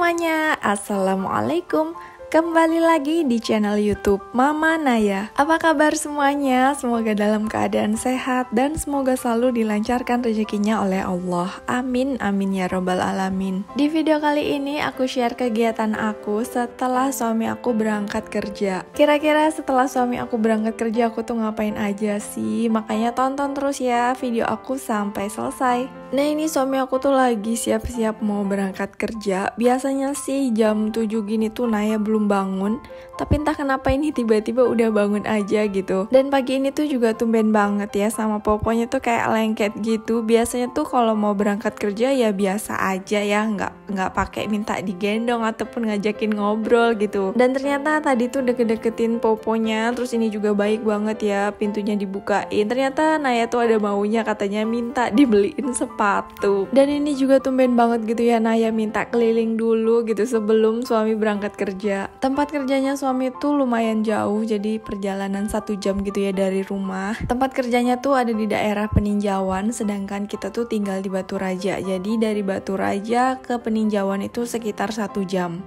semuanya, Assalamualaikum. Kembali lagi di channel YouTube Mama Naya. Apa kabar semuanya? Semoga dalam keadaan sehat dan semoga selalu dilancarkan rezekinya oleh Allah. Amin, amin ya robbal alamin. Di video kali ini aku share kegiatan aku setelah suami aku berangkat kerja. Kira-kira setelah suami aku berangkat kerja aku tuh ngapain aja sih? Makanya tonton terus ya video aku sampai selesai. Nah, ini suami aku tuh lagi siap-siap mau berangkat kerja. Biasanya sih jam 7 gini tuh Naya belum bangun, tapi entah kenapa ini tiba-tiba udah bangun aja gitu. Dan pagi ini tuh juga tumben banget ya, sama poponya tuh kayak lengket gitu. Biasanya tuh kalau mau berangkat kerja ya biasa aja ya, nggak pakai minta digendong ataupun ngajakin ngobrol gitu. Dan ternyata tadi tuh deket-deketin poponya, terus ini juga baik banget ya, pintunya dibukain. Ternyata Naya tuh ada maunya, katanya minta dibeliin sepatu. Dan ini juga tumben banget gitu ya, Naya minta keliling dulu gitu sebelum suami berangkat kerja. Tempat kerjanya suami tuh lumayan jauh, jadi perjalanan 1 jam gitu ya dari rumah. Tempat kerjanya tuh ada di daerah Peninjauan, sedangkan kita tuh tinggal di Batu Raja. Jadi dari Batu Raja ke Peninjauan itu sekitar 1 jam.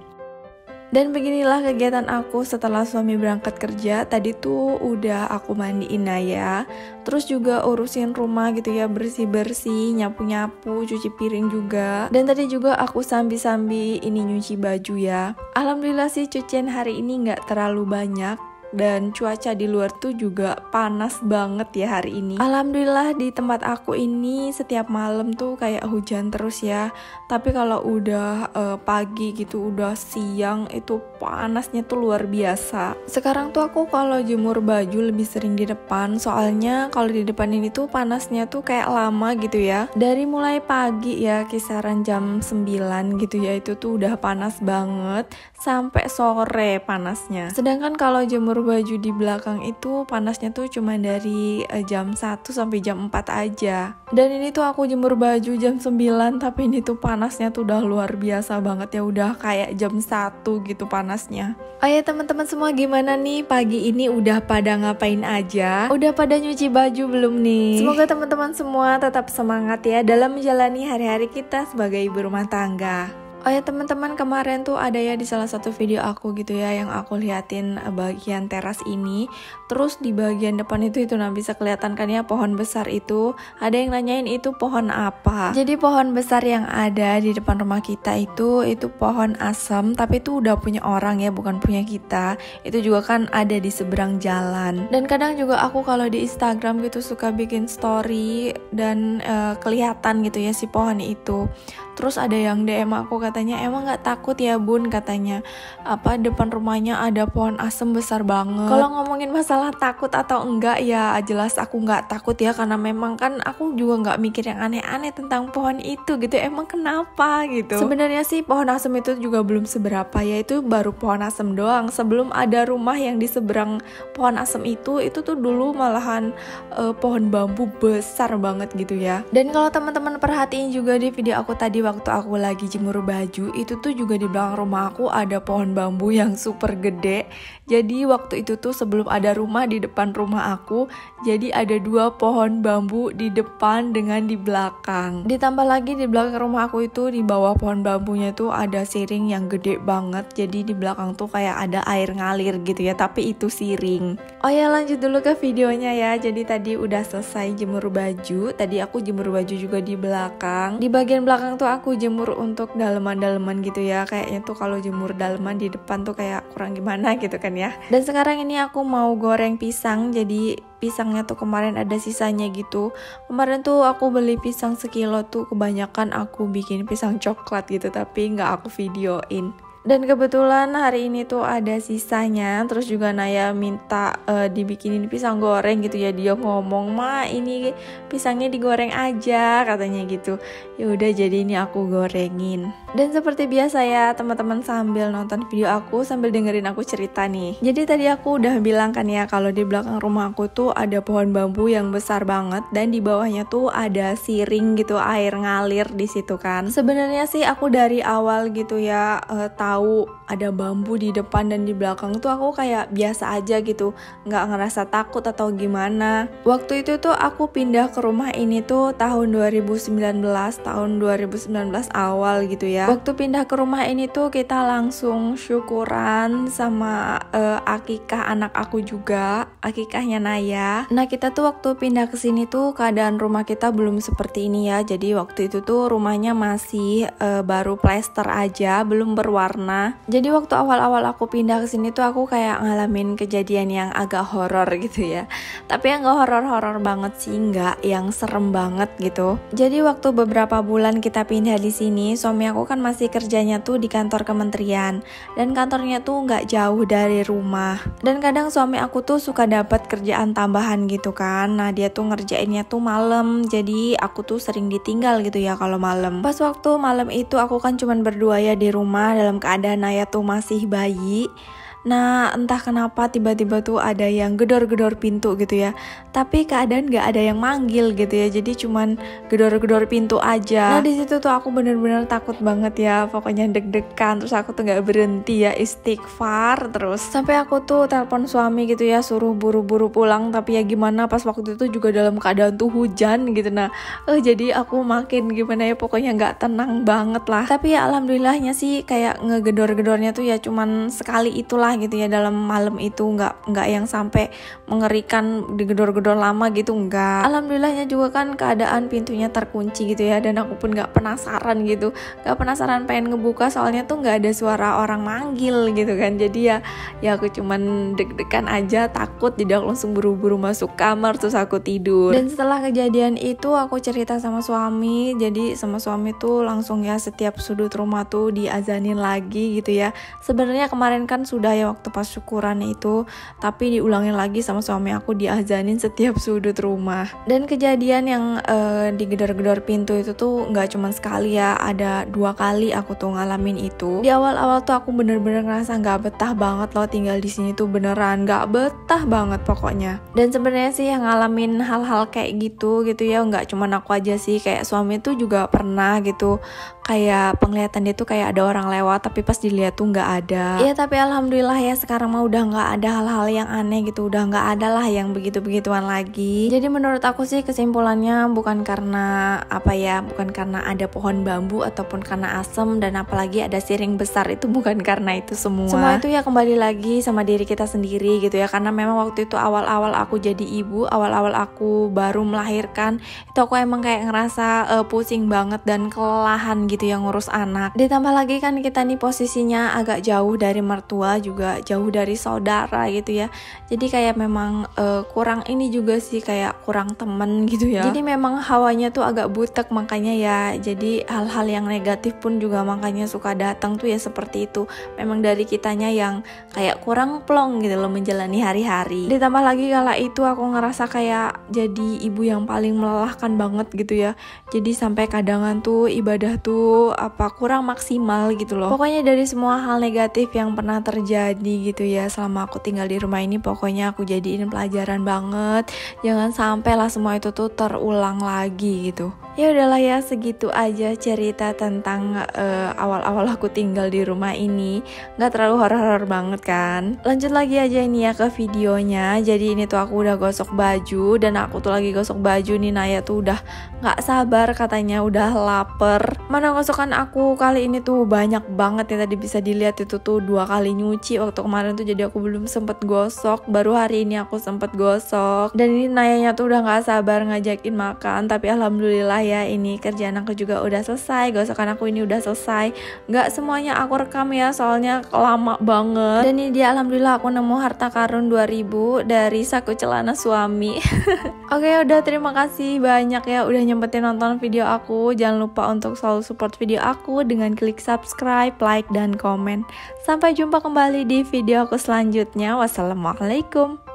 Dan beginilah kegiatan aku setelah suami berangkat kerja. Tadi tuh udah aku mandiin Naya, terus juga urusin rumah gitu ya, bersih-bersih, nyapu-nyapu, cuci piring juga. Dan tadi juga aku sambi-sambi ini nyuci baju ya. Alhamdulillah sih cucian hari ini nggak terlalu banyak. Dan cuaca di luar tuh juga panas banget ya hari ini. Alhamdulillah di tempat aku ini setiap malam tuh kayak hujan terus ya. Tapi kalau udah pagi gitu, udah siang itu panasnya tuh luar biasa. Sekarang tuh aku kalau jemur baju lebih sering di depan, soalnya kalau di depan ini tuh panasnya tuh kayak lama gitu ya. Dari mulai pagi ya, kisaran jam 9 gitu ya, itu tuh udah panas banget sampai sore panasnya. Sedangkan kalau jemur baju di belakang itu panasnya tuh cuma dari jam 1 sampai jam 4 aja. Dan ini tuh aku jemur baju jam 9, tapi ini tuh panasnya tuh udah luar biasa banget ya, udah kayak jam 1 gitu panasnya. Oh ya teman-teman semua, gimana nih pagi ini, udah pada ngapain aja? Udah pada nyuci baju belum nih? Semoga teman-teman semua tetap semangat ya dalam menjalani hari-hari kita sebagai ibu rumah tangga. Oh ya teman-teman, kemarin tuh ada ya di salah satu video aku gitu ya, yang aku liatin bagian teras ini. Terus di bagian depan itu nah bisa kelihatan kan ya pohon besar itu. Ada yang nanyain itu pohon apa. Jadi pohon besar yang ada di depan rumah kita itu pohon asem, tapi itu udah punya orang ya, bukan punya kita. Itu juga kan ada di seberang jalan. Dan kadang juga aku kalau di Instagram gitu suka bikin story dan kelihatan gitu ya si pohon itu. Terus ada yang DM aku, katanya emang gak takut ya bun, katanya apa depan rumahnya ada pohon asem besar banget. Kalau ngomongin masalah takut atau enggak ya jelas aku gak takut ya, karena memang kan aku juga gak mikir yang aneh-aneh tentang pohon itu gitu. Emang kenapa gitu. Sebenarnya sih pohon asem itu juga belum seberapa ya, itu baru pohon asem doang. Sebelum ada rumah yang di seberang pohon asem itu tuh dulu malahan pohon bambu besar banget gitu ya. Dan kalau teman-teman perhatiin juga di video aku tadi waktu aku lagi jemur baju, itu tuh juga di belakang rumah aku ada pohon bambu yang super gede. Jadi waktu itu tuh sebelum ada rumah di depan rumah aku, jadi ada 2 pohon bambu di depan dengan di belakang. Ditambah lagi di belakang rumah aku itu, di bawah pohon bambunya tuh ada siring yang gede banget. Jadi di belakang tuh kayak ada air ngalir gitu ya, tapi itu siring. Oh ya lanjut dulu ke videonya ya. Jadi tadi udah selesai jemur baju. Tadi aku jemur baju juga di belakang. Di bagian belakang tuh aku jemur untuk daleman-daleman gitu ya. Kayaknya tuh kalau jemur daleman di depan tuh kayak kurang gimana gitu kan ya. Dan sekarang ini aku mau goreng pisang. Jadi pisangnya tuh kemarin ada sisanya gitu. Kemarin tuh aku beli pisang sekilo tuh, kebanyakan aku bikin pisang coklat gitu, tapi nggak aku videoin. Dan kebetulan hari ini tuh ada sisanya. Terus juga Naya minta dibikinin pisang goreng gitu ya. Dia ngomong, "Ma, ini pisangnya digoreng aja," katanya gitu. Ya udah, jadi ini aku gorengin. Dan seperti biasa ya teman-teman, sambil nonton video aku sambil dengerin aku cerita nih. Jadi tadi aku udah bilang kan ya, kalau di belakang rumah aku tuh ada pohon bambu yang besar banget, dan di bawahnya tuh ada siring gitu, air ngalir di situ kan. Sebenarnya sih aku dari awal gitu ya tahu ada bambu di depan dan di belakang tuh aku kayak biasa aja gitu, nggak ngerasa takut atau gimana. Waktu itu tuh aku pindah ke rumah ini tuh tahun 2019 awal gitu ya. Waktu pindah ke rumah ini tuh kita langsung syukuran sama akikah anak aku juga, akikahnya Naya. Nah kita tuh waktu pindah ke sini tuh keadaan rumah kita belum seperti ini ya. Jadi waktu itu tuh rumahnya masih baru plester aja, belum berwarna. Jadi waktu awal-awal aku pindah ke sini tuh aku kayak ngalamin kejadian yang agak horor gitu ya. Tapi yang gak horor-horor banget sih, nggak yang serem banget gitu. Jadi waktu beberapa bulan kita pindah di sini, suami aku kan masih kerjanya tuh di kantor kementerian dan kantornya tuh nggak jauh dari rumah. Dan kadang suami aku tuh suka dapat kerjaan tambahan gitu kan. Nah dia tuh ngerjainnya tuh malam, jadi aku tuh sering ditinggal gitu ya kalau malam. Pas waktu malam itu aku kan cuman berdua ya di rumah dalam keadaan Naya tuh masih bayi. Nah entah kenapa tiba-tiba tuh ada yang gedor-gedor pintu gitu ya. Tapi keadaan gak ada yang manggil gitu ya. Jadi cuman gedor-gedor pintu aja. Nah di situ tuh aku bener-bener takut banget ya. Pokoknya deg-degan. Terus aku tuh gak berhenti ya, istighfar terus. Sampai aku tuh telepon suami gitu ya, suruh buru-buru pulang. Tapi ya gimana, pas waktu itu juga dalam keadaan tuh hujan gitu. Nah jadi aku makin gimana ya, pokoknya gak tenang banget lah. Tapi ya alhamdulillahnya sih kayak ngegedor-gedornya tuh ya cuman sekali itulah gitu ya dalam malam itu, nggak yang sampai mengerikan digedor-gedor lama gitu, nggak. Alhamdulillahnya juga kan keadaan pintunya terkunci gitu ya, dan aku pun nggak penasaran gitu, nggak penasaran pengen ngebuka soalnya tuh nggak ada suara orang manggil gitu kan. Jadi ya aku cuman deg-degan aja, takut, jadi aku langsung buru-buru masuk kamar terus aku tidur. Dan setelah kejadian itu aku cerita sama suami, jadi sama suami tuh langsung ya setiap sudut rumah tuh diazanin lagi gitu ya. Sebenarnya kemarin kan sudah ya waktu pas syukuran itu, tapi diulangin lagi sama suami aku, diazanin setiap sudut rumah. Dan kejadian yang digedor-gedor pintu itu tuh nggak cuma sekali ya, ada 2 kali aku tuh ngalamin itu. Di awal-awal tuh aku bener-bener ngerasa nggak betah banget loh tinggal di sini tuh, beneran nggak betah banget pokoknya. Dan sebenarnya sih yang ngalamin hal-hal kayak gitu ya nggak cuma aku aja sih, kayak suami tuh juga pernah gitu, kayak penglihatan dia tuh kayak ada orang lewat tapi pas dilihat tuh nggak ada. Ya tapi alhamdulillah ya sekarang mah udah nggak ada hal-hal yang aneh gitu, udah nggak ada lah yang begitu-begituan lagi. Jadi menurut aku sih kesimpulannya bukan karena apa ya, bukan karena ada pohon bambu ataupun karena asem, dan apalagi ada siring besar, itu bukan karena itu semua. Semua itu ya kembali lagi sama diri kita sendiri gitu ya, karena memang waktu itu awal-awal aku jadi ibu, awal-awal aku baru melahirkan, itu aku emang kayak ngerasa pusing banget dan kelelahan gitu yang ngurus anak. Ditambah lagi kan kita nih posisinya agak jauh dari mertua, juga jauh dari saudara gitu ya. Jadi kayak memang kurang ini juga sih, kayak kurang temen gitu ya. Jadi memang hawanya tuh agak butek, makanya ya jadi hal-hal yang negatif pun juga makanya suka datang tuh ya seperti itu. Memang dari kitanya yang kayak kurang plong gitu loh menjalani hari-hari. Ditambah lagi kala itu aku ngerasa kayak jadi ibu yang paling melelahkan banget gitu ya. Jadi sampai kadangan tuh ibadah tuh kurang maksimal gitu loh. Pokoknya dari semua hal negatif yang pernah terjadi gitu ya selama aku tinggal di rumah ini, pokoknya aku jadiin pelajaran banget. Jangan sampai lah semua itu tuh terulang lagi gitu. Ya udahlah ya, segitu aja cerita tentang awal-awal aku tinggal di rumah ini. Nggak terlalu horor-horor banget kan. Lanjut lagi aja ini ya ke videonya. Jadi ini tuh aku udah gosok baju, dan aku tuh lagi gosok baju nih. Naya tuh udah nggak sabar katanya, udah lapar. Mana gosokan aku kali ini tuh banyak banget ya, tadi bisa dilihat itu tuh 2 kali nyuci waktu kemarin tuh, jadi aku belum sempet gosok, baru hari ini aku sempet gosok. Dan ini Nayanya tuh udah nggak sabar ngajakin makan, tapi alhamdulillah ya ini kerjaan aku juga udah selesai, gosokan aku ini udah selesai. Nggak semuanya aku rekam ya, soalnya lama banget. Dan ini dia alhamdulillah aku nemu harta karun 2000 dari saku celana suami. Oke, udah, terima kasih banyak ya udah nyempetin nonton video aku. Jangan lupa untuk selalu support video aku dengan klik subscribe, like, dan komen. Sampai jumpa kembali di video aku selanjutnya. Wassalamualaikum.